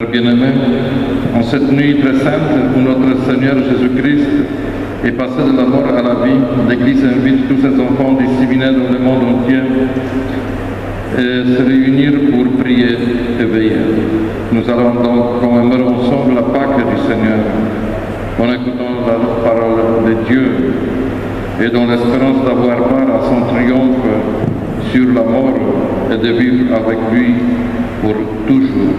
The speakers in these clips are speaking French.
Bien-aimés, en cette nuit très sainte où notre Seigneur Jésus-Christ est passé de la mort à la vie, l'Église invite tous ses enfants disséminés dans le monde entier à se réunir pour prier et veiller. Nous allons donc commémorer ensemble la Pâque du Seigneur en écoutant la parole de Dieu et dans l'espérance d'avoir part à son triomphe sur la mort et de vivre avec lui pour toujours.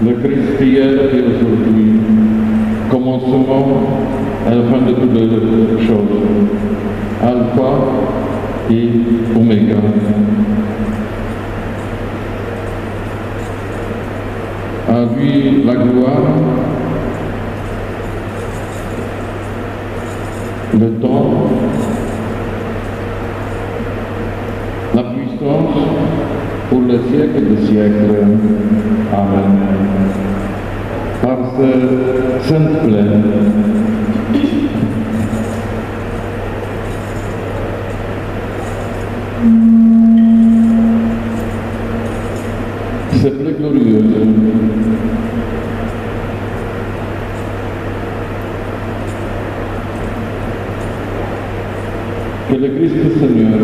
Le Christ hier et aujourd'hui, commencement et la fin de toutes les choses, Alpha et Oméga. À lui la gloire, le temps, la puissance pour les siècles des siècles. Amen. Par ce sainte plaine, c'est plus glorieuse. Que le Christ Seigneur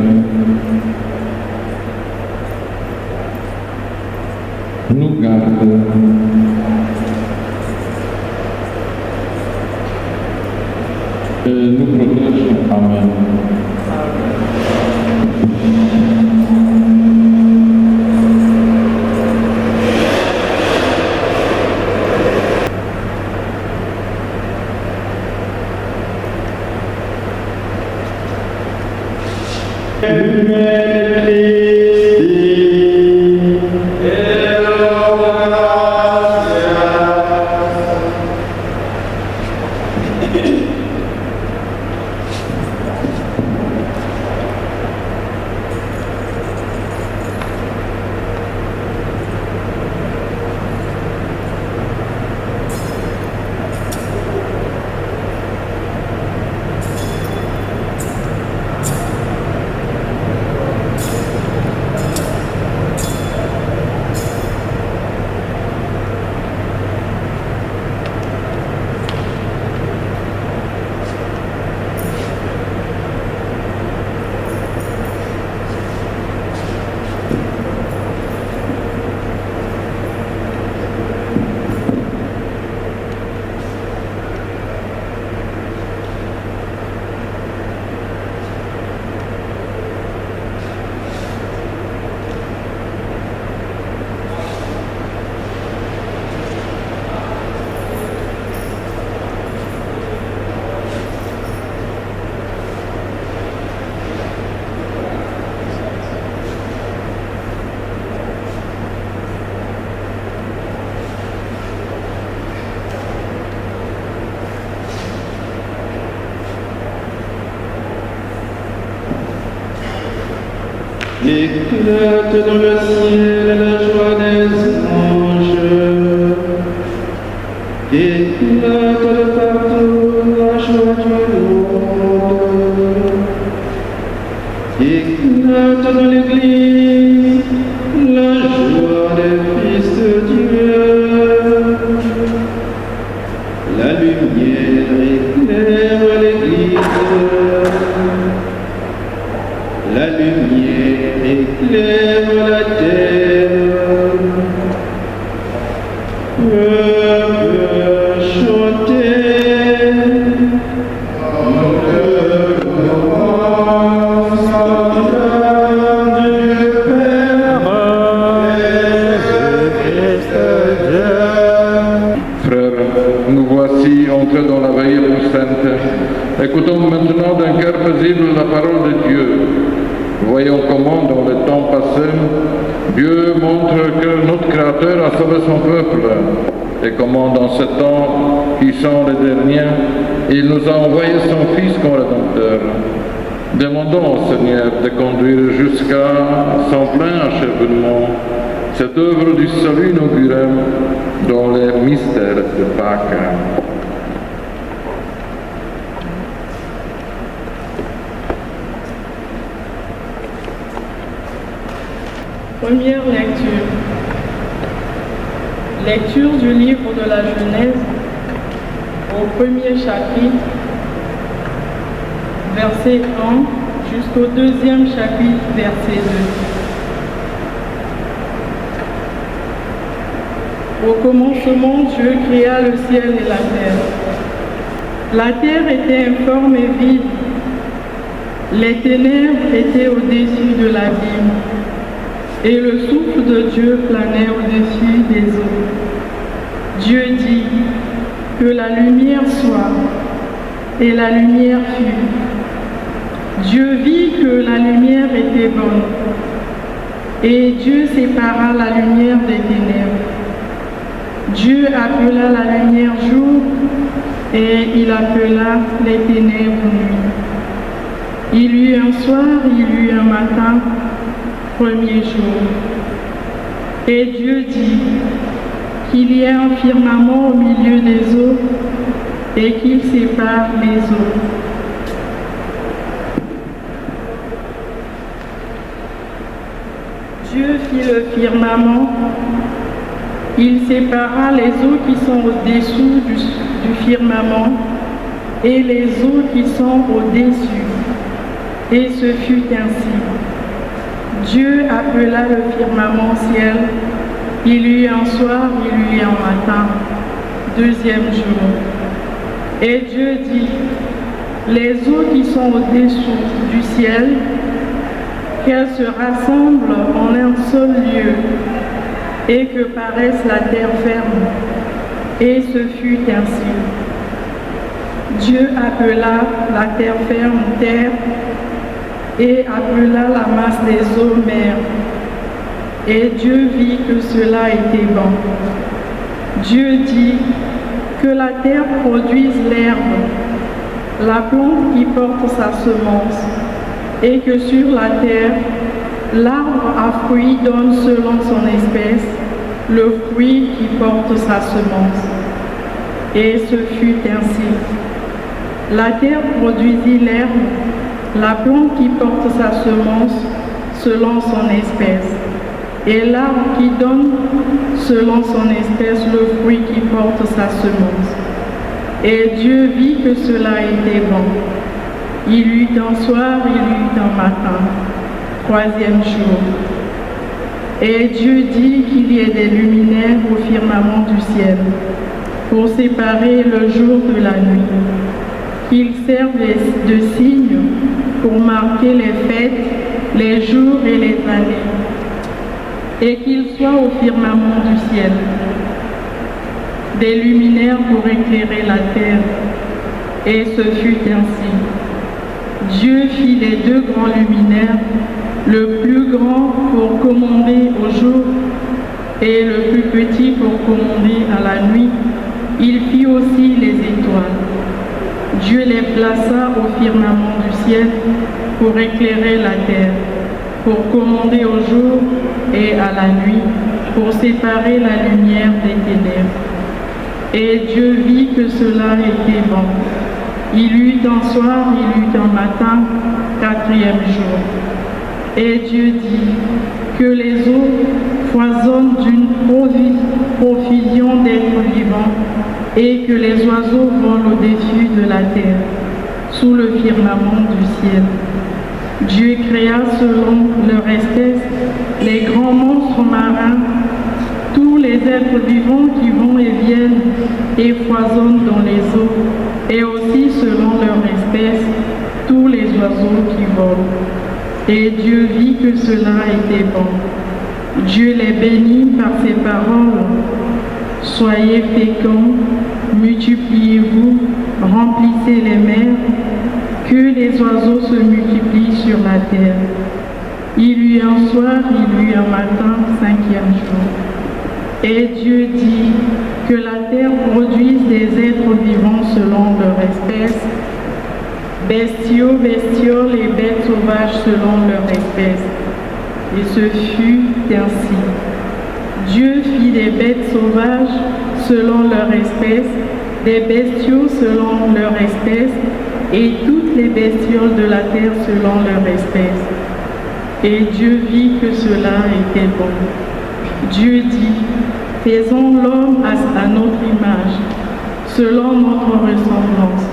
nous garde et nous protège. Amen. Éclate dans le ciel la joie des anges, éclate de partout la joie du monde, éclate dans l'Église la joie des fils de Dieu. La lumière éclaire l'Église, la lumière éclaire la terre. Peuple, chantez. Le commence par l'âme du Père et Christ Dieu. Frères, nous voici entrés dans la veillée sainte. Écoutons maintenant d'un cœur paisible la parole de Dieu. Voyons comment, dans le temps passé, Dieu montre que notre Créateur a sauvé son peuple et comment, dans ce temps qui sont les derniers, il nous a envoyé son Fils comme Rédempteur. Demandons au Seigneur de conduire jusqu'à son plein achèvement cette œuvre du salut inaugurée dans les mystères de Pâques. Première lecture. Lecture du livre de la Genèse au premier chapitre, verset 1 jusqu'au deuxième chapitre, verset 2. Au commencement, Dieu créa le ciel et la terre. La terre était informe et vide. Les ténèbres étaient au-dessus de l'abîme, et le souffle de Dieu planait au-dessus des eaux. Dieu dit que la lumière soit, et la lumière fut. Dieu vit que la lumière était bonne, et Dieu sépara la lumière des ténèbres. Dieu appela la lumière jour, et il appela les ténèbres nuit. Il y eut un soir, il y eut un matin, premier jour. Et Dieu dit qu'il y ait un firmament au milieu des eaux et qu'il sépare les eaux. Dieu fit le firmament, il sépara les eaux qui sont au-dessous du firmament et les eaux qui sont au-dessus. Et ce fut ainsi. Dieu appela le firmament ciel. Il y eut un soir, il y eut un matin, deuxième jour. Et Dieu dit, les eaux qui sont au-dessous du ciel, qu'elles se rassemblent en un seul lieu, et que paraisse la terre ferme. Et ce fut ainsi. Dieu appela la terre ferme terre, et appela la masse des eaux mer. Et Dieu vit que cela était bon. Dieu dit que la terre produise l'herbe, la plante qui porte sa semence, et que sur la terre, l'arbre à fruits donne selon son espèce le fruit qui porte sa semence. Et ce fut ainsi. La terre produisit l'herbe, la plante qui porte sa semence selon son espèce, et l'arbre qui donne selon son espèce le fruit qui porte sa semence. Et Dieu vit que cela était bon. Il y eut un soir, il y eut un matin, troisième jour. Et Dieu dit qu'il y ait des luminaires au firmament du ciel, pour séparer le jour de la nuit, qu'ils servent de signes pour marquer les fêtes, les jours et les années, et qu'ils soient au firmament du ciel, des luminaires pour éclairer la terre. Et ce fut ainsi. Dieu fit les deux grands luminaires, le plus grand pour commander au jour et le plus petit pour commander à la nuit. Il fit aussi les étoiles. Dieu les plaça au firmament du ciel pour éclairer la terre, pour commander au jour et à la nuit, pour séparer la lumière des ténèbres. Et Dieu vit que cela était bon. Il y eut un soir, il y eut un matin, quatrième jour. Et Dieu dit que les eaux foisonnent d'une profusion d'êtres vivants et que les oiseaux volent au-dessus de la terre, sous le firmament du ciel. Dieu créa selon leur espèce les grands monstres marins, tous les êtres vivants qui vont et viennent et foisonnent dans les eaux, et aussi selon leur espèce, tous les oiseaux qui volent. Et Dieu vit que cela était bon. Dieu les bénit par ses paroles. Soyez féconds, multipliez-vous, remplissez les mers, que les oiseaux se multiplient sur la terre. Il y eut un soir, il y eut un matin, cinquième jour. Et Dieu dit que la terre produise des êtres vivants selon leur espèce, bestiaux, bestioles et bêtes sauvages selon leur espèce. Et ce fut ainsi. Dieu fit des bêtes sauvages selon leur espèce, des bestiaux selon leur espèce, et toutes les bestioles de la terre selon leur espèce. Et Dieu vit que cela était bon. Dieu dit, faisons l'homme à notre image, selon notre ressemblance.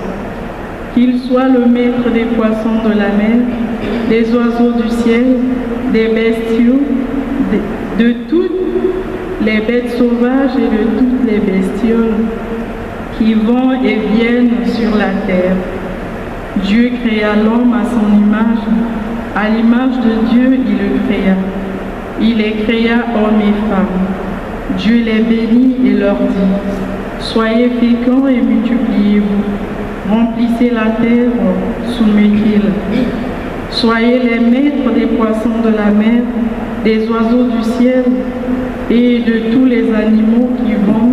Qu'il soit le maître des poissons de la mer, des oiseaux du ciel, des bestiaux, de toutes les bêtes sauvages et de toutes les bestioles qui vont et viennent sur la terre. Dieu créa l'homme à son image. À l'image de Dieu, il le créa. Il les créa hommes et femmes. Dieu les bénit et leur dit, soyez féconds et multipliez-vous. Remplissez la terre, soumettez-la. Soyez les maîtres des poissons de la mer, des oiseaux du ciel et de tous les animaux qui vont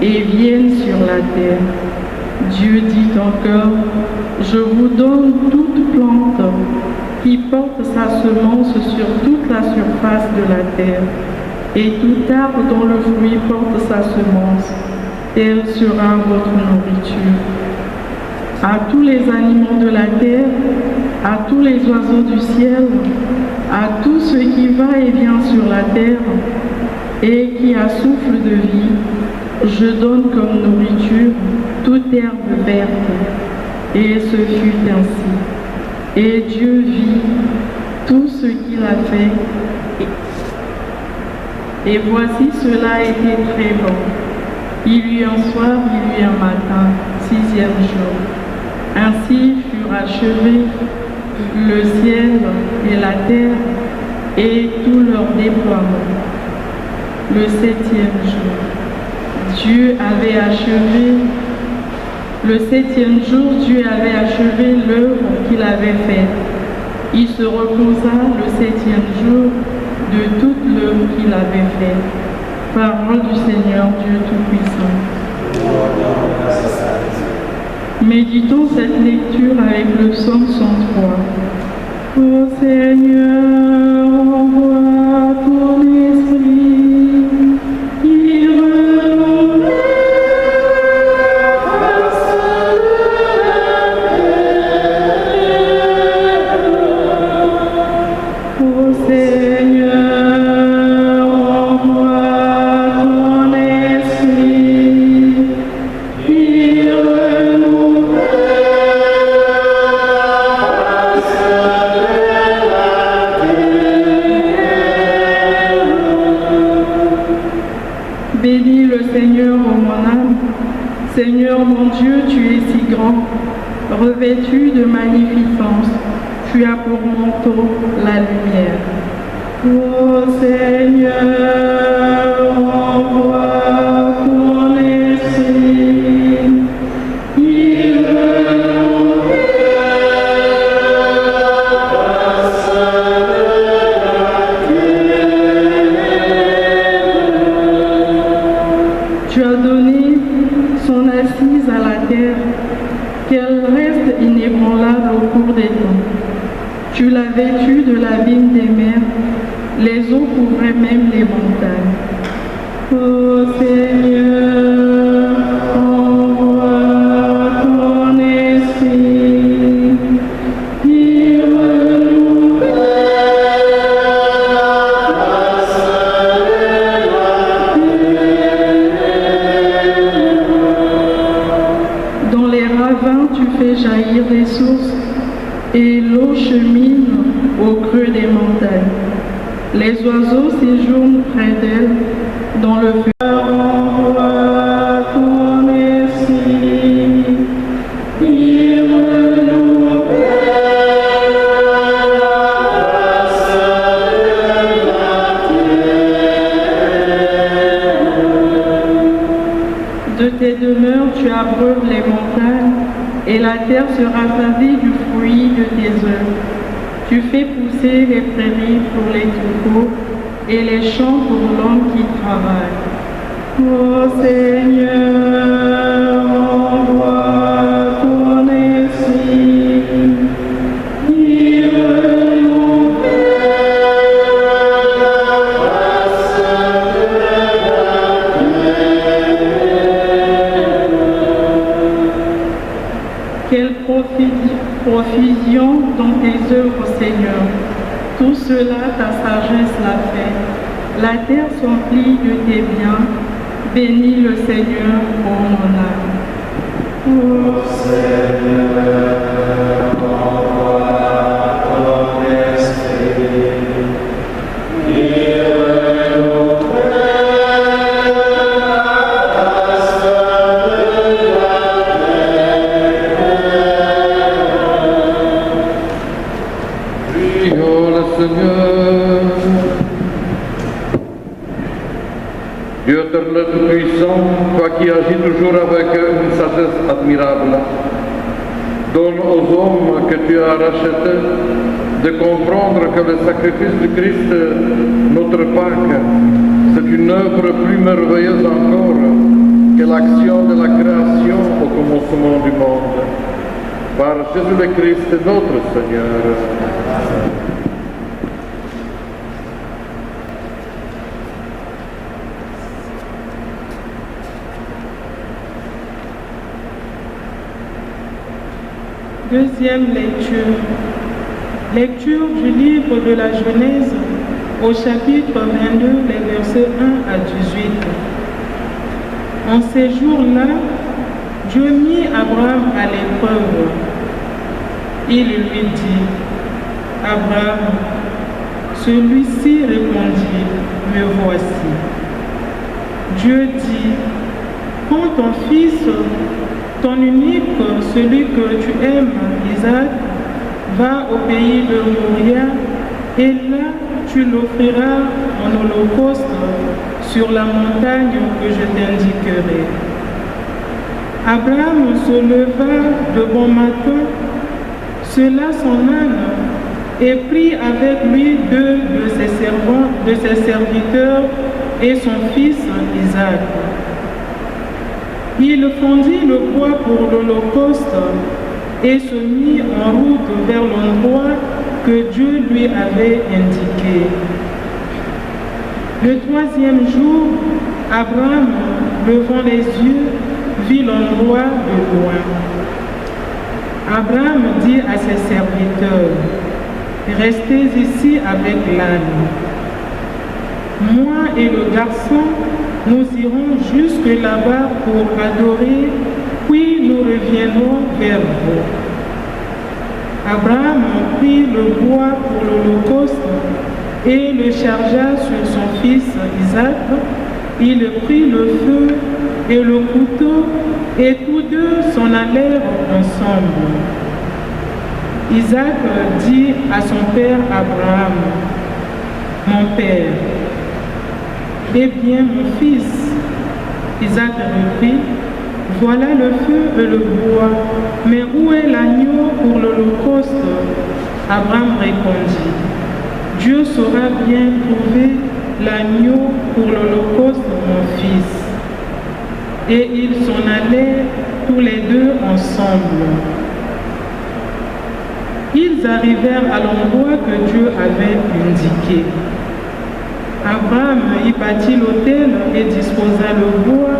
et viennent sur la terre. Dieu dit encore, je vous donne toute plante qui porte sa semence sur toute la surface de la terre, et tout arbre dont le fruit porte sa semence, telle sera votre nourriture. À tous les animaux de la terre, à tous les oiseaux du ciel, à tout ce qui va et vient sur la terre, et qui a souffle de vie, je donne comme nourriture toute herbe verte. Et ce fut ainsi. Et Dieu vit tout ce qu'il a fait. Et voici, cela était très bon. Il y eut un soir, il y eut un matin, 6e jour. Ainsi furent achevés le ciel et la terre et tout leur déploiement. Le 7e jour, Dieu avait achevé. Le 7e jour, Dieu avait achevé l'œuvre qu'il avait faite. Il se reposa le 7e jour de toute l'œuvre qu'il avait faite. Parole du Seigneur Dieu Tout-Puissant. Méditons cette lecture avec le psaume 103. Ô Seigneur, envoie ton esprit, il renouvelle la face de la terre. Ô Seigneur, envoie ton esprit, il renouvelle la face de la terre. Bénis le Seigneur, ô mon âme. Seigneur mon Dieu, tu es si grand, revêtu de magnificence. Tu as pour manteau la lumière. Ô Seigneur, envoie ton esprit, il renouvelle la face de la terre. Tu as donné son assise à la terre, qu'elle reste inébranlable au cours des temps. Tu l'as vêtue de la vigne des mers, les eaux couvraient même les montagnes. Ô Seigneur, envoie ton esprit, il renouvelle la face de la terre. Dans les ravins, tu fais jaillir des sources, et l'eau chemine au creux des montagnes. Les oiseaux séjournent près d'elle dans le feu. Envoie ton esprit, il renouvelle la face de la terre. De tes demeures, tu abreuves les montagnes, et la terre sera ravie du fruit de tes œuvres. Tu fais pousser les prairies pour les troupeaux et les champs pour l'homme qui travaille. Ô Seigneur, envoie ton esprit, il renouvelle la face de la terre. Quelle profusion dans tes œuvres, Seigneur. Tout cela, ta sagesse l'a fait. La terre s'emplit de tes biens. Bénis le Seigneur, ô mon âme. Ô Seigneur, envoie ton esprit. Dieu éternel tout-puissant, toi qui agis toujours avec une sagesse admirable, donne aux hommes que tu as rachetés de comprendre que le sacrifice du Christ, notre Pâque, c'est une œuvre plus merveilleuse encore que l'action de la création au commencement du monde. Par Jésus le Christ, notre Seigneur. Deuxième lecture. Lecture du livre de la Genèse au chapitre 22, les versets 1 à 18. En ces jours-là, Dieu mit Abraham à l'épreuve. Il lui dit, Abraham, celui-ci répondit, me voici. Dieu dit, prends ton fils, ton unique, celui que tu aimes, Isaac, va au pays de Moria, et là tu l'offriras en holocauste sur la montagne que je t'indiquerai. Abraham se leva de bon matin, sella son âne, et prit avec lui deux de ses serviteurs et son fils Isaac. Il fondit le bois pour l'holocauste et se mit en route vers l'endroit que Dieu lui avait indiqué. Le troisième jour, Abraham, levant les yeux, vit l'endroit de loin. Abraham dit à ses serviteurs, « Restez ici avec l'âne. Moi et le garçon, nous irons jusque là-bas pour adorer, puis nous reviendrons vers vous. » Abraham prit le bois pour l'holocauste et le chargea sur son fils Isaac. Il prit le feu et le couteau et tous deux s'en allèrent ensemble. Isaac dit à son père Abraham, « Mon père. » « Eh bien, mon fils, Isaac reprit, voilà le feu et le bois, mais où est l'agneau pour l'holocauste? Abraham répondit, Dieu saura bien trouver l'agneau pour l'holocauste, mon fils. Et ils s'en allaient tous les deux ensemble. Ils arrivèrent à l'endroit que Dieu avait indiqué. Abraham y bâtit l'autel et disposa le bois,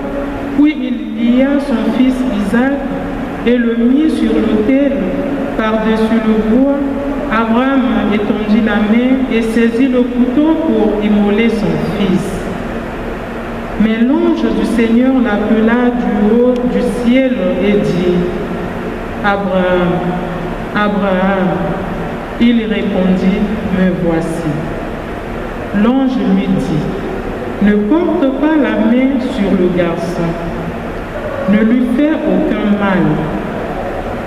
puis il lia son fils Isaac et le mit sur l'autel par-dessus le bois. Abraham étendit la main et saisit le couteau pour immoler son fils. Mais l'ange du Seigneur l'appela du haut du ciel et dit, « Abraham, Abraham. » Il répondit, « Me voici. » L'ange lui dit, « Ne porte pas la main sur le garçon, ne lui fais aucun mal.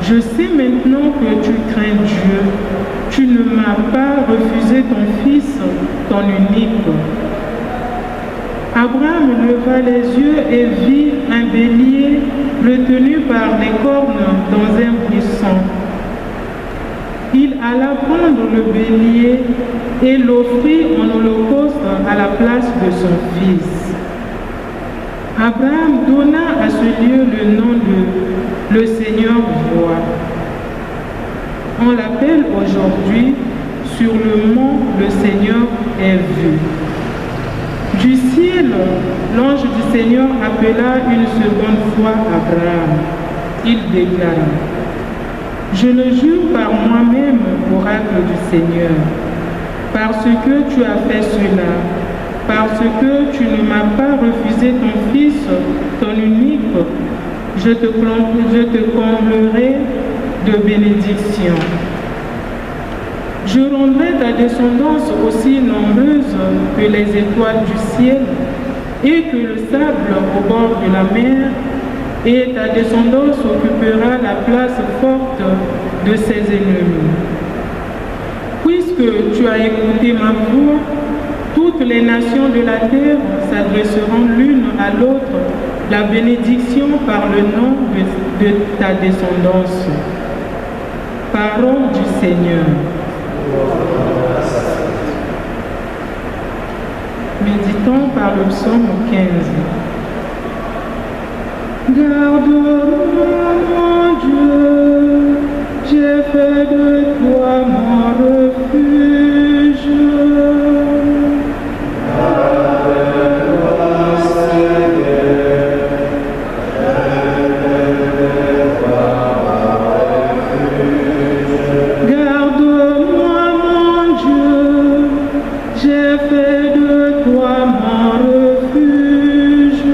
Je sais maintenant que tu crains Dieu, tu ne m'as pas refusé ton fils, ton unique. » Abraham leva les yeux et vit un bélier retenu par des cornes dans un buisson. Il alla prendre le bélier et l'offrit en holocauste à la place de son fils. Abraham donna à ce lieu le nom de « Le Seigneur voit ». On l'appelle aujourd'hui sur le mont « Le Seigneur est vu ». Du ciel, l'ange du Seigneur appela une seconde fois Abraham. Il déclara, « Je le jure par moi-même, oracle du Seigneur, parce que tu as fait cela, parce que tu ne m'as pas refusé ton Fils, ton unique, je te comblerai de bénédictions. Je rendrai ta descendance aussi nombreuse que les étoiles du ciel et que le sable au bord de la mer, et ta descendance occupera la place forte de ses ennemis. Puisque tu as écouté ma voix, toutes les nations de la terre s'adresseront l'une à l'autre la bénédiction par le nom de ta descendance. Parole du Seigneur. Méditons par le psaume 15. Garde-moi, mon Dieu, j'ai fait de toi mon refuge. Garde-moi, Seigneur, garde-moi, mon Dieu, j'ai fait de toi mon refuge.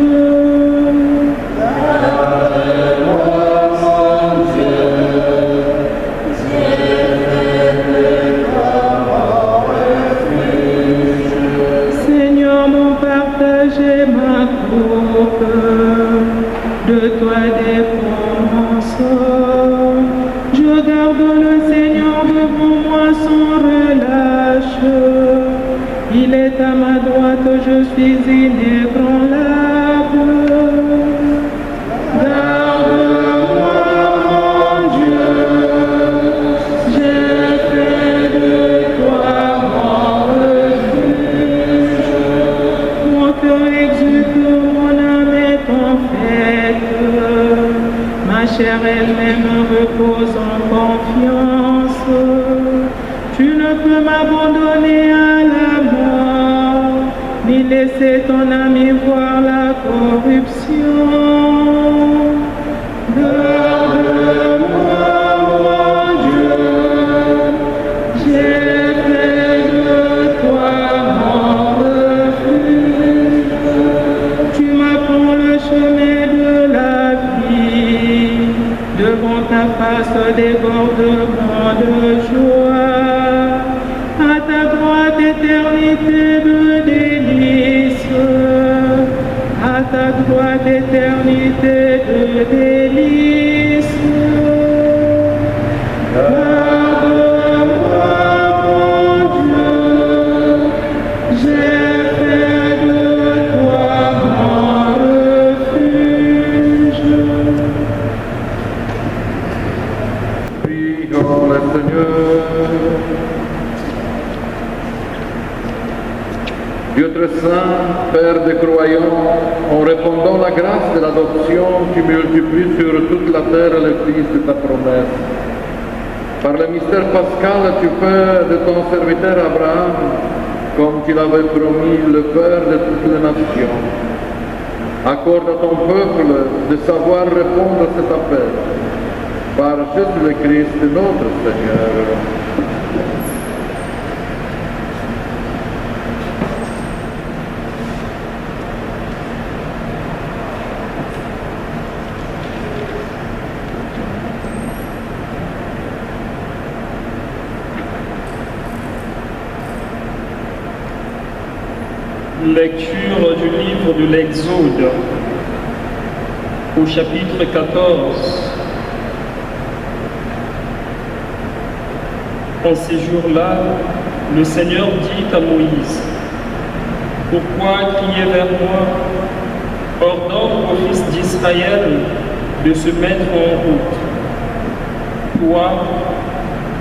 Seigneur, mon partage et ma coupe, de toi défense. Je garde le Seigneur devant moi sans relâche. Il est à ma droite, je suis inébranlable. Garde-moi, mon Dieu, j'ai fait de toi mon refuge. Mon cœur exulte, mon âme est en fête. Ma chair elle-même repose en confiance. Tu ne peux m'abandonner à la mort, ni laisser ton ami voir la corruption. Garde-moi, mon Dieu, j'ai fait de toi mon refuge. Tu m'apprends le chemin de la vie, devant ta face débordement de joie. À ta droite éternité de délices, à ta droite éternité de délices. Garde-moi, mon Dieu, j'ai fait de toi mon refuge. Prions le Seigneur. Dieu très saint, Père des croyants, en répandant la grâce de l'adoption, tu multiplies sur toute la terre le Fils de ta promesse. Par le mystère pascal, tu fais de ton serviteur Abraham, comme tu l'avais promis, le Père de toutes les nations. Accorde à ton peuple de savoir répondre à cet appel. Par Jésus le Christ, notre Seigneur. Lecture du livre de l'Exode, au chapitre 14. En ces jours-là, le Seigneur dit à Moïse, « Pourquoi crier vers moi? Ordonne aux fils d'Israël de se mettre en route. Toi,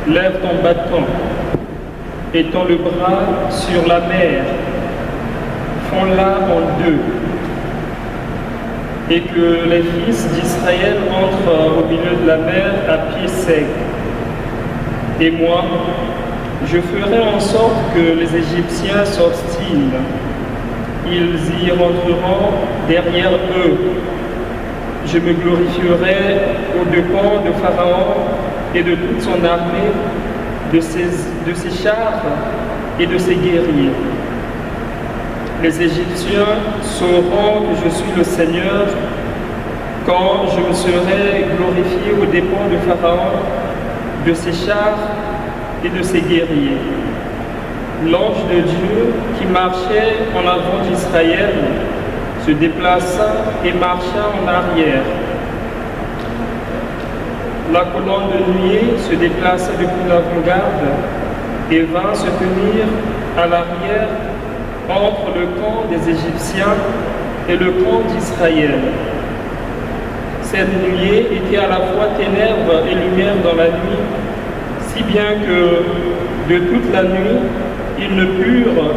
lève ton bâton, étends le bras sur la mer, fends-la en deux, et que les fils d'Israël entrent au milieu de la mer à pied sec. Et moi, je ferai en sorte que les Égyptiens s'obstinent. Ils y rentreront derrière eux. Je me glorifierai aux dépens de Pharaon et de toute son armée, de ses chars et de ses guerriers. Les Égyptiens sauront que je suis le Seigneur quand je me serai glorifié aux dépens de Pharaon, de ses chars et de ses guerriers. L'ange de Dieu qui marchait en avant d'Israël se déplaça et marcha en arrière. La colonne de nuée se déplaça depuis l'avant-garde et vint se tenir à l'arrière entre le camp des Égyptiens et le camp d'Israël. Cette nuée était à la fois ténèbres et lumière dans la nuit, si bien que de toute la nuit, ils ne purent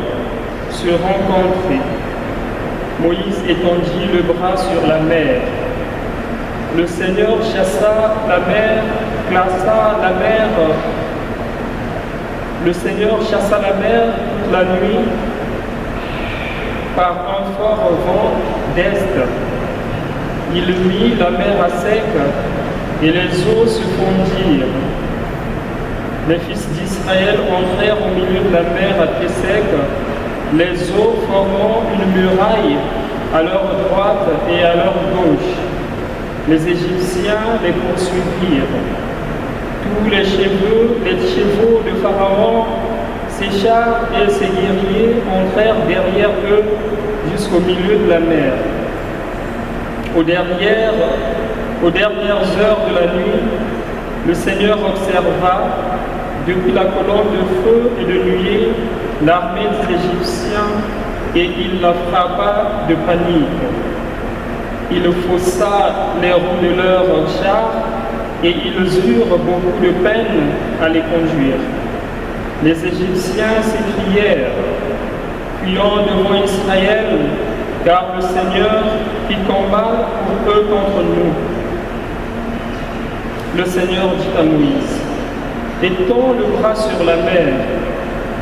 se rencontrer. Moïse étendit le bras sur la mer. Le Seigneur chassa la mer, glaça la mer. Le Seigneur chassa la mer toute la nuit par un fort vent d'est. Il mit la mer à sec et les eaux se fondirent. Les fils d'Israël entrèrent au milieu de la mer à pied sec, les eaux formant une muraille à leur droite et à leur gauche. Les Égyptiens les poursuivirent. Tous les chevaux de Pharaon, ses chars et ses guerriers entrèrent derrière eux jusqu'au milieu de la mer. Aux dernières heures de la nuit, le Seigneur observa depuis la colonne de feu et de nuée l'armée des Égyptiens et il la frappa de panique. Il faussa les roues de leurs chars et ils eurent beaucoup de peine à les conduire. Les Égyptiens s'écrièrent, fuyant devant Israël, car le Seigneur qui combat pour eux contre nous. Le Seigneur dit à Moïse, étends le bras sur la mer,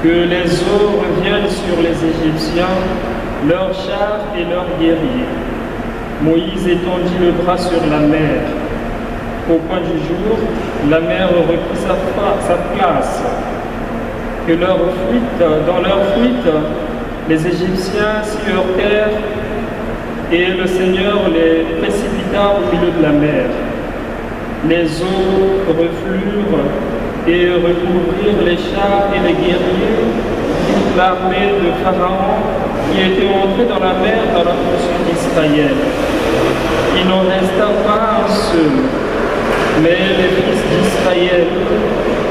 que les eaux reviennent sur les Égyptiens, leurs chars et leurs guerriers. Moïse étendit le bras sur la mer. Au point du jour, la mer reprit sa place. Dans leur fuite, les Égyptiens s'y heurtèrent et le Seigneur les précipita au milieu de la mer. Les eaux refluent et recouvrirent les chars et les guerriers, toute l'armée de Pharaon qui était entrée dans la mer dans la poursuite d'Israël. Il n'en resta pas un seul, mais les fils d'Israël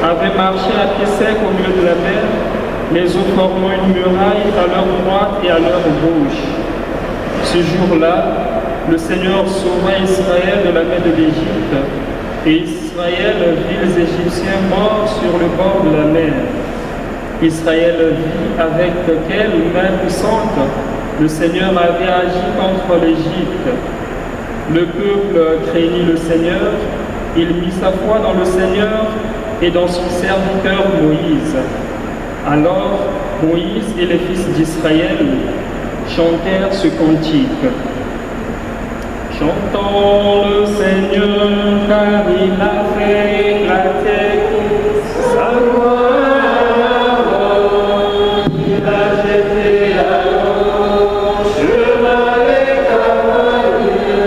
avaient marché à pied sec au milieu de la mer, les eaux formant une muraille à leur droite et à leur gauche. Ce jour-là, le Seigneur sauva Israël de la main de l'Égypte, et Israël vit les Égyptiens morts sur le bord de la mer. Israël vit avec quelle main puissante le Seigneur avait agi contre l'Égypte. Le peuple craignit le Seigneur, il mit sa foi dans le Seigneur et dans son serviteur Moïse. Alors Moïse et les fils d'Israël chantèrent ce cantique. Chantons le Seigneur car il a fait éclater sa gloire. Il a jeté à l'eau cheval et cavalier.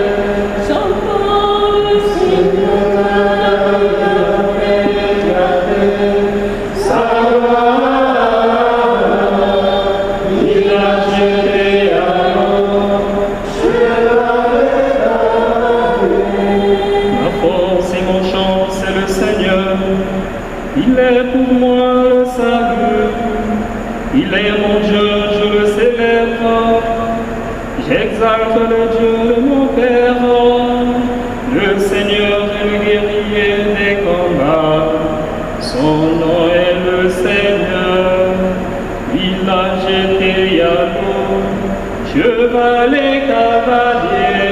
Chantons le Seigneur car il a fait éclater sa gloire. Il a jeté à l'eau cheval et ma force et mon chant, c'est le Seigneur. Il est pour moi le salut. Il est mon Dieu, je le célèbre. J'exalte le Dieu de mon Père. Le Seigneur est le guerrier des combats. Son nom est le Seigneur. Il a jeté à l'eau cheval et cavalier.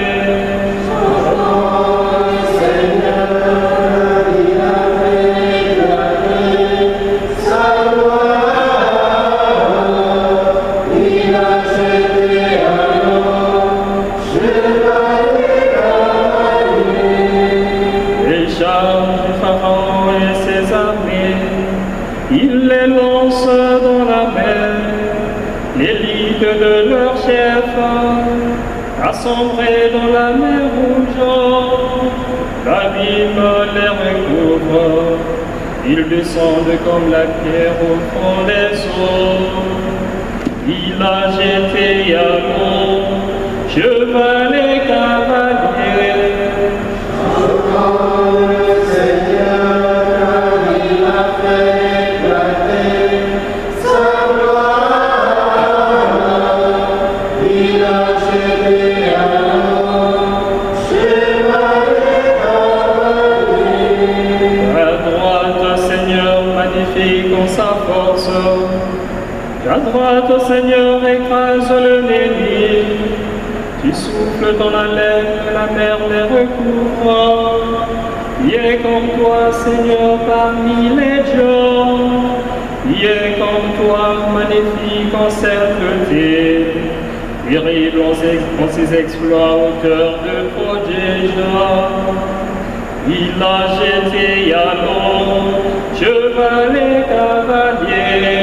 ils les lancent dans la mer, l'élite de leur chef, assemblés dans la mer rouge, l'abîme les recouvre, ils descendent comme la pierre au fond des eaux. Il a jeté Yahoo, cheval et cavalier. Ta droite, Seigneur, écrase l'ennemi. Tu souffles ton haleine, la mer les recouvre. Qui est comme toi, Seigneur, parmi les dieux. Qui est comme toi, magnifique en sainteté. Terrible en ses exploits, auteur de prodiges. Il a jeté Yahoo, cheval et cavalier.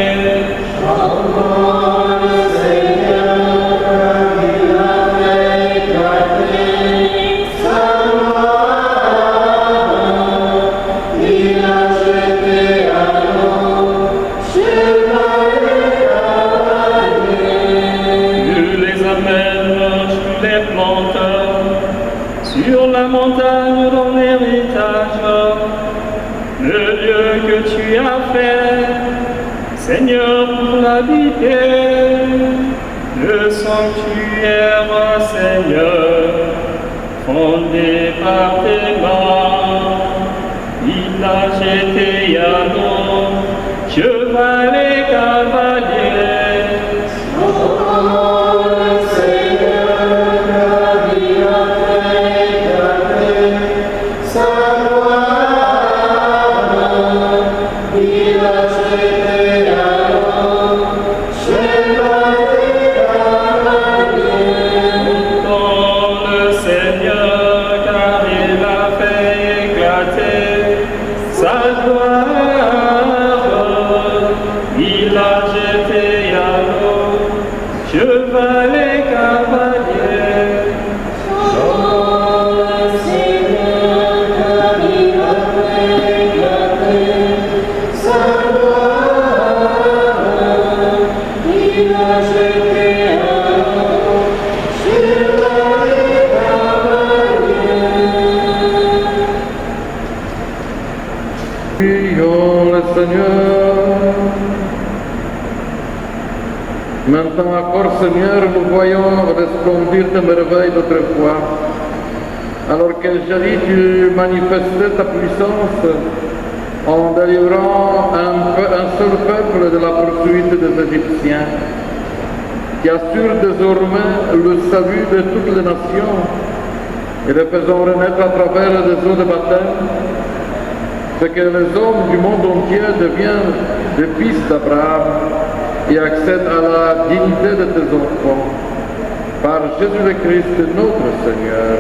Sur la montagne d'un héritage, le lieu que tu as fait, Seigneur, pour l'habiter, le sanctuaire, Seigneur, fondé par tes mains. Il a jeté Yahoo, cheval et cavalier. Maintenant encore, Seigneur, nous voyons resplendir tes merveilles d'autrefois. Alors que jadis tu manifestais ta puissance en délivrant un seul peuple de la poursuite des Égyptiens, qui assure désormais le salut de toutes les nations et le faisant renaître à travers des eaux de baptême, c'est que les hommes du monde entier deviennent des fils d'Abraham et accèdent à la dignité de tes enfants, par Jésus le Christ notre Seigneur.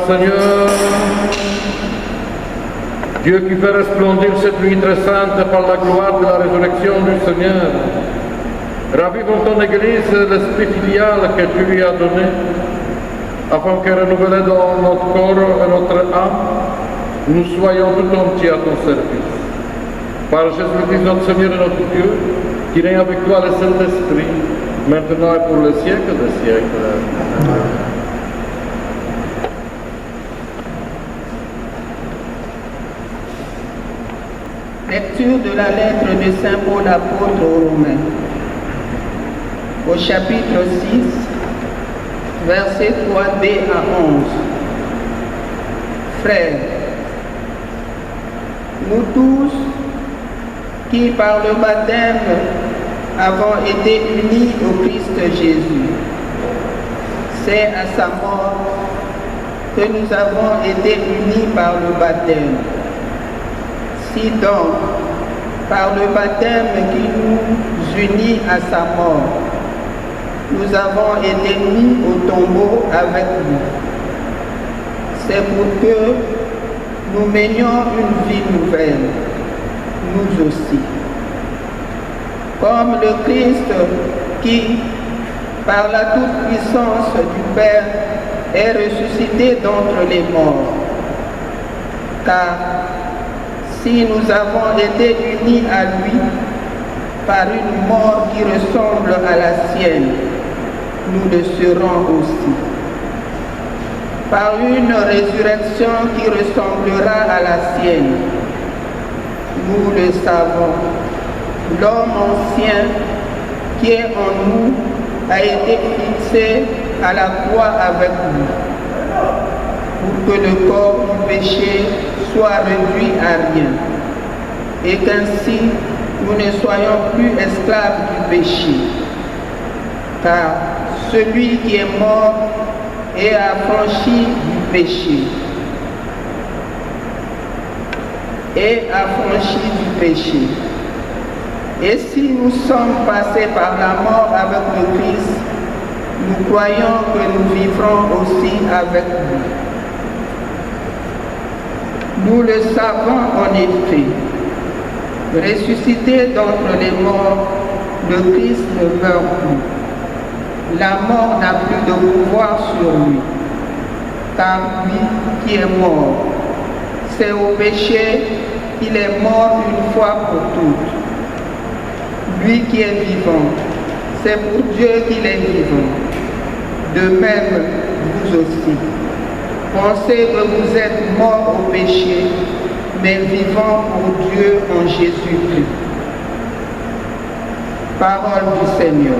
Seigneur. Dieu qui fait resplendir cette nuit très sainte par la gloire de la résurrection du Seigneur, ravive en ton Église l'esprit filial que tu lui as donné, afin que renouvelés dans notre corps et notre âme, nous soyons tout entiers à ton service. Par Jésus-Christ notre Seigneur et notre Dieu, qui règne avec toi le Saint-Esprit, maintenant et pour le siècle des siècles. Amen. Lecture de la lettre de Saint Paul apôtre aux Romains. Au chapitre 6, versets 3b à 11. Frères, nous tous qui par le baptême avons été unis au Christ Jésus, c'est à sa mort que nous avons été unis par le baptême. Si donc, par le baptême qui nous unit à sa mort, nous avons été mis au tombeau avec lui, c'est pour que nous menions une vie nouvelle, nous aussi. Comme le Christ qui, par la toute-puissance du Père, est ressuscité d'entre les morts. Car si nous avons été unis à lui par une mort qui ressemble à la sienne, nous le serons aussi. Par une résurrection qui ressemblera à la sienne, nous le savons. L'homme ancien qui est en nous a été fixé à la croix avec nous, pour que le corps du péché soit réduit à rien, et qu'ainsi nous ne soyons plus esclaves du péché. Car celui qui est mort est affranchi du péché. Et si nous sommes passés par la mort avec le Christ, nous croyons que nous vivrons aussi avec lui. Nous le savons en effet. Ressuscité d'entre les morts, le Christ ne meurt plus. La mort n'a plus de pouvoir sur lui. Car lui qui est mort, c'est au péché qu'il est mort une fois pour toutes. Lui qui est vivant, c'est pour Dieu qu'il est vivant. De même, vous aussi. Pensez que vous êtes morts au péché, mais vivants pour Dieu en Jésus-Christ. Parole du Seigneur.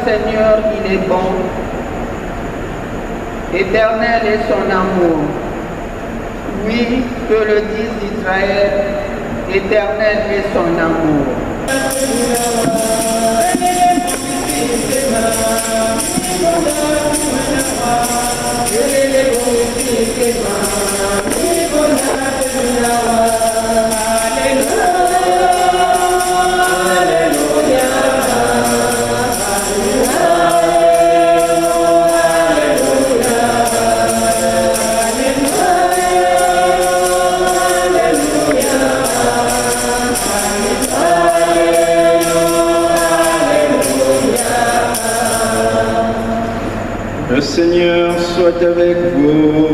Seigneur, il est bon. Éternel est son amour. Oui, que le dise Israël, éternel est son amour. Le Seigneur soit avec vous.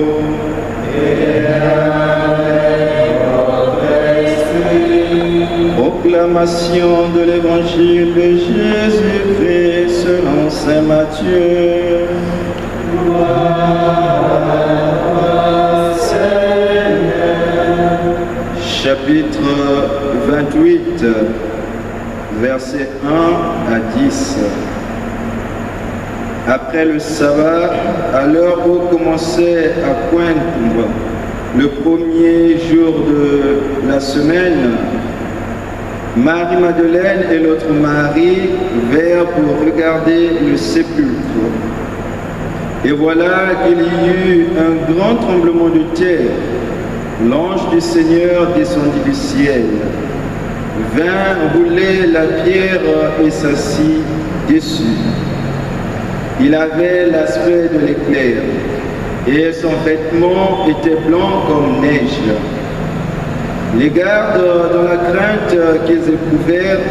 Et avec votre esprit. Proclamation de l'Évangile de Jésus-Christ selon saint Matthieu. Gloire à toi, Seigneur. Chapitre 28. versets 1 à 10. Après le sabbat, à l'heure où commençait à poindre le premier jour de la semaine, Marie-Madeleine et l'autre Marie vinrent pour regarder le sépulcre. Et voilà qu'il y eut un grand tremblement de terre. L'ange du Seigneur descendit du ciel, vint rouler la pierre et s'assit dessus. Il avait l'aspect de l'éclair, et son vêtement était blanc comme neige. Les gardes, dans la crainte qu'ils éprouvèrent,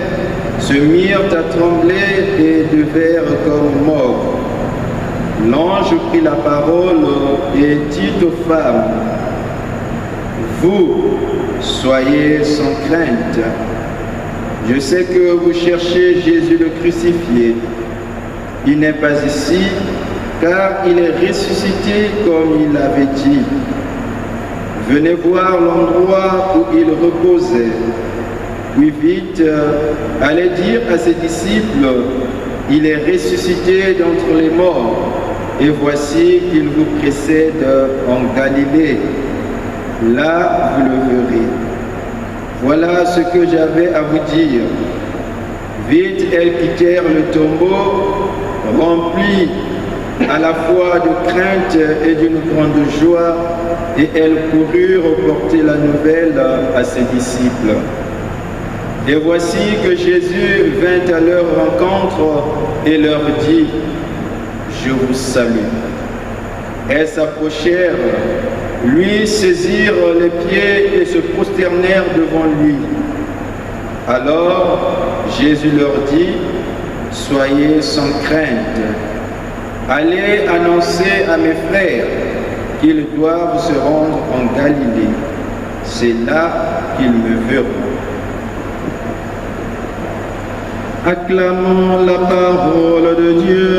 se mirent à trembler et devinrent comme morts. L'ange prit la parole et dit aux femmes, « Vous, soyez sans crainte. Je sais que vous cherchez Jésus le crucifié. Il n'est pas ici, car il est ressuscité comme il l'avait dit. Venez voir l'endroit où il reposait. Puis vite, allez dire à ses disciples, il est ressuscité d'entre les morts, et voici qu'il vous précède en Galilée. Là, vous le verrez. Voilà ce que j'avais à vous dire. » Vite, elles quittèrent le tombeau, remplies à la fois de crainte et d'une grande joie, et elles coururent porter la nouvelle à ses disciples. Et voici que Jésus vint à leur rencontre et leur dit, « Je vous salue. » Elles s'approchèrent, lui saisirent les pieds et se prosternèrent devant lui. Alors Jésus leur dit, « Soyez sans crainte. Allez annoncer à mes frères qu'ils doivent se rendre en Galilée. C'est là qu'ils me verront. » Acclamons la parole de Dieu.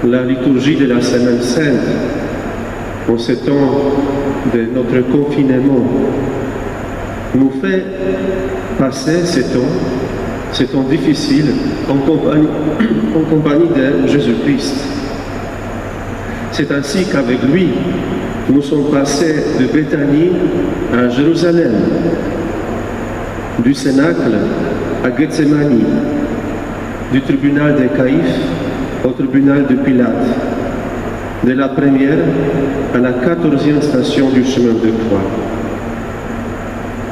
La liturgie de la Semaine Sainte, en ce temps de notre confinement, nous fait passer ce temps difficile en compagnie de Jésus-Christ. C'est ainsi qu'avec lui, nous sommes passés de Béthanie à Jérusalem, du Cénacle à Gethsémani, du tribunal de Caïphe au tribunal de Pilate, de la première à la 14e station du chemin de croix.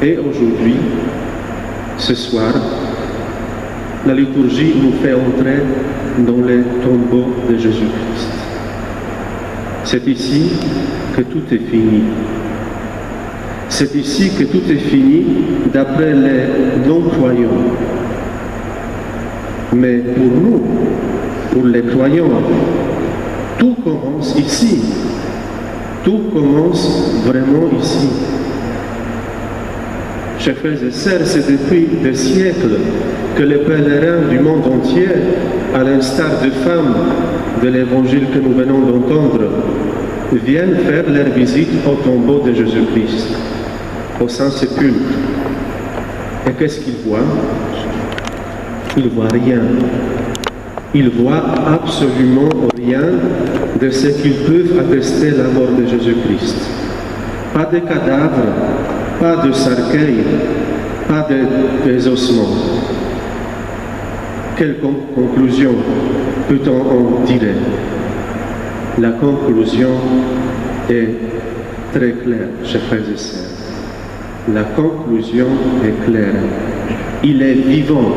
Et aujourd'hui, ce soir, la liturgie nous fait entrer dans le tombeau de Jésus-Christ. C'est ici que tout est fini. C'est ici que tout est fini d'après les non-croyants. Mais pour nous, pour les croyants, tout commence ici. Tout commence vraiment ici. Chers frères et sœurs, c'est depuis des siècles que les pèlerins du monde entier, à l'instar des femmes de l'évangile que nous venons d'entendre, viennent faire leur visite au tombeau de Jésus-Christ, au Saint-Sépulcre. Et qu'est-ce qu'ils voient? Ils ne voient rien. Ils voient absolument rien de ce qu'ils peuvent attester la mort de Jésus-Christ. Pas de cadavres, pas de cercueil, pas des ossements. Quelle conclusion peut-on en tirer? La conclusion est très claire, chers frères et sœurs. La conclusion est claire. Il est vivant.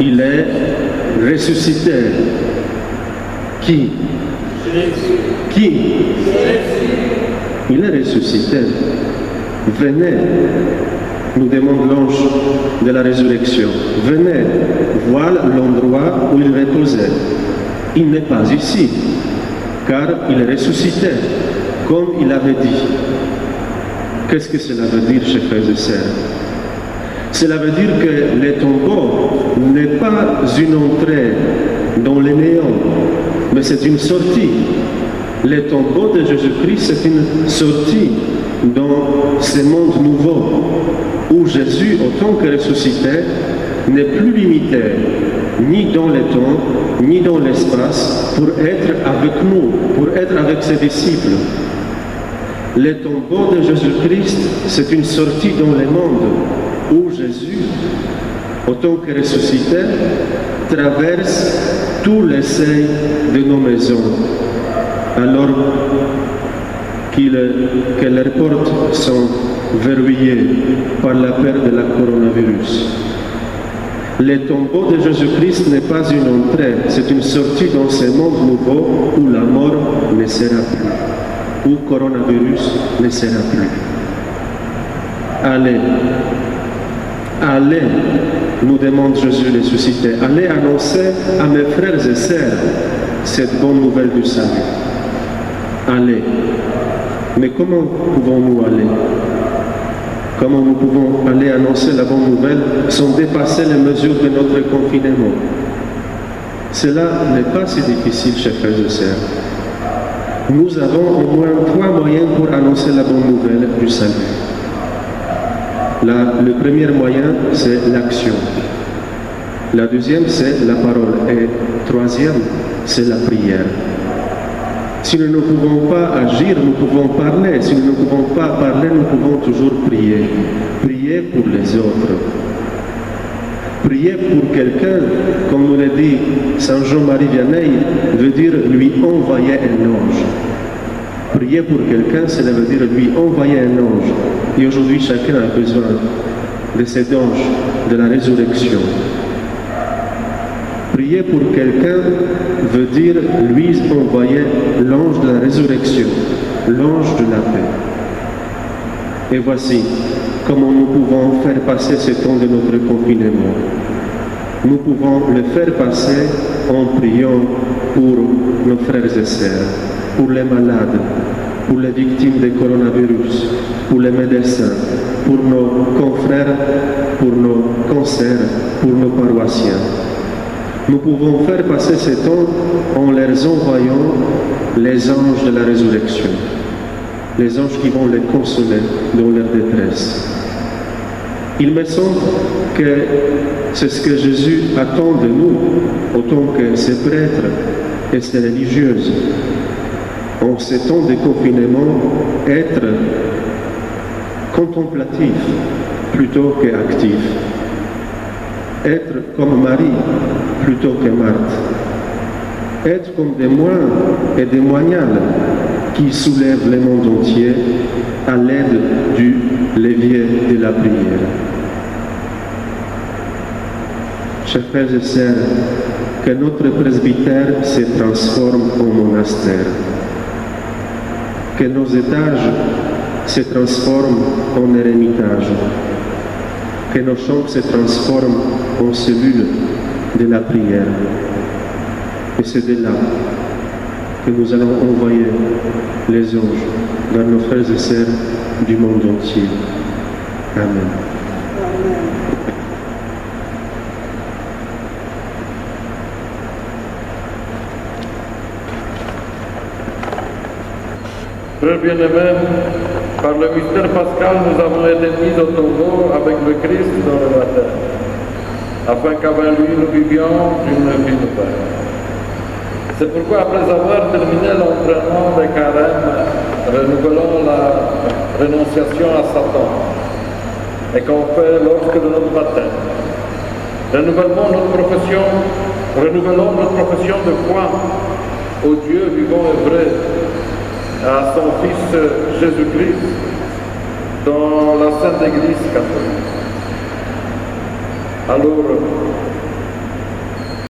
Il est ressuscité. Qui? Qui? Il est ressuscité. Venez, nous demande l'ange de la résurrection. Venez voir l'endroit où il reposait. Il n'est pas ici, car il est ressuscité. comme il avait dit. Qu'est-ce que cela veut dire, chers frères et sœurs? Cela veut dire que le tombeau n'est pas une entrée dans le néant, mais c'est une sortie. Le tombeau de Jésus-Christ, c'est une sortie dans ce monde nouveau, où Jésus, autant que ressuscité, n'est plus limité ni dans le temps, ni dans l'espace, pour être avec nous, pour être avec ses disciples. Le tombeau de Jésus-Christ, c'est une sortie dans le monde, où Jésus, autant que ressuscité, traverse tous les seuils de nos maisons, alors que leurs portes sont verrouillées par la peur de la coronavirus. Le tombeau de Jésus-Christ n'est pas une entrée, c'est une sortie dans ce monde nouveau où la mort ne sera plus, où le coronavirus ne sera plus. Allez, allez, nous demande Jésus ressuscité, allez annoncer à mes frères et sœurs cette bonne nouvelle du salut. Allez. Mais comment pouvons-nous aller? Comment nous pouvons aller annoncer la bonne nouvelle sans dépasser les mesures de notre confinement? Cela n'est pas si difficile, chers frères et sœurs. Nous avons au moins 3 moyens pour annoncer la bonne nouvelle du salut. Le premier moyen, c'est l'action. La deuxième, c'est la parole. Et troisième, c'est la prière. Si nous ne pouvons pas agir, nous pouvons parler. Si nous ne pouvons pas parler, nous pouvons toujours prier. Prier pour les autres. Prier pour quelqu'un, comme nous l'a dit Saint Jean-Marie Vianney, veut dire lui envoyer un ange. Prier pour quelqu'un, cela veut dire lui envoyer un ange. Et aujourd'hui, chacun a besoin de cet ange, de la résurrection. Prier pour quelqu'un veut dire lui envoyer l'ange de la résurrection, l'ange de la paix. Et voici comment nous pouvons faire passer ce temps de notre confinement. Nous pouvons le faire passer en priant pour nos frères et sœurs, pour les malades, pour les victimes du coronavirus, pour les médecins, pour nos confrères, pour nos concerts, pour nos paroissiens. Nous pouvons faire passer ce temps en leur envoyant les anges de la résurrection, les anges qui vont les consoler dans leur détresse. Il me semble que c'est ce que Jésus attend de nous, autant que ses prêtres et ses religieuses. En ces temps de confinement, être contemplatif plutôt qu'actif. Être comme Marie plutôt que Marthe. Être comme des moines et des moignales qui soulèvent le monde entier à l'aide du levier de la prière. Chers frères et sœurs, que notre presbytère se transforme en monastère. Que nos étages se transforment en eremitage. Que nos chambres se transforment en cellules de la prière. Et c'est de là que nous allons envoyer les anges vers nos frères et sœurs du monde entier. Amen. Frères bien-aimés, par le mystère pascal, nous avons été mis au tombeau avec le Christ dans le baptême, afin qu'avec lui nous vivions une vie nouvelle. C'est pourquoi, après avoir terminé l'entraînement des carêmes, renouvelons la renonciation à Satan, et qu'on fait lorsque de notre baptême. Renouvelons notre profession de foi au Dieu vivant et vrai, à son Fils Jésus-Christ, dans la Sainte Église catholique. Alors,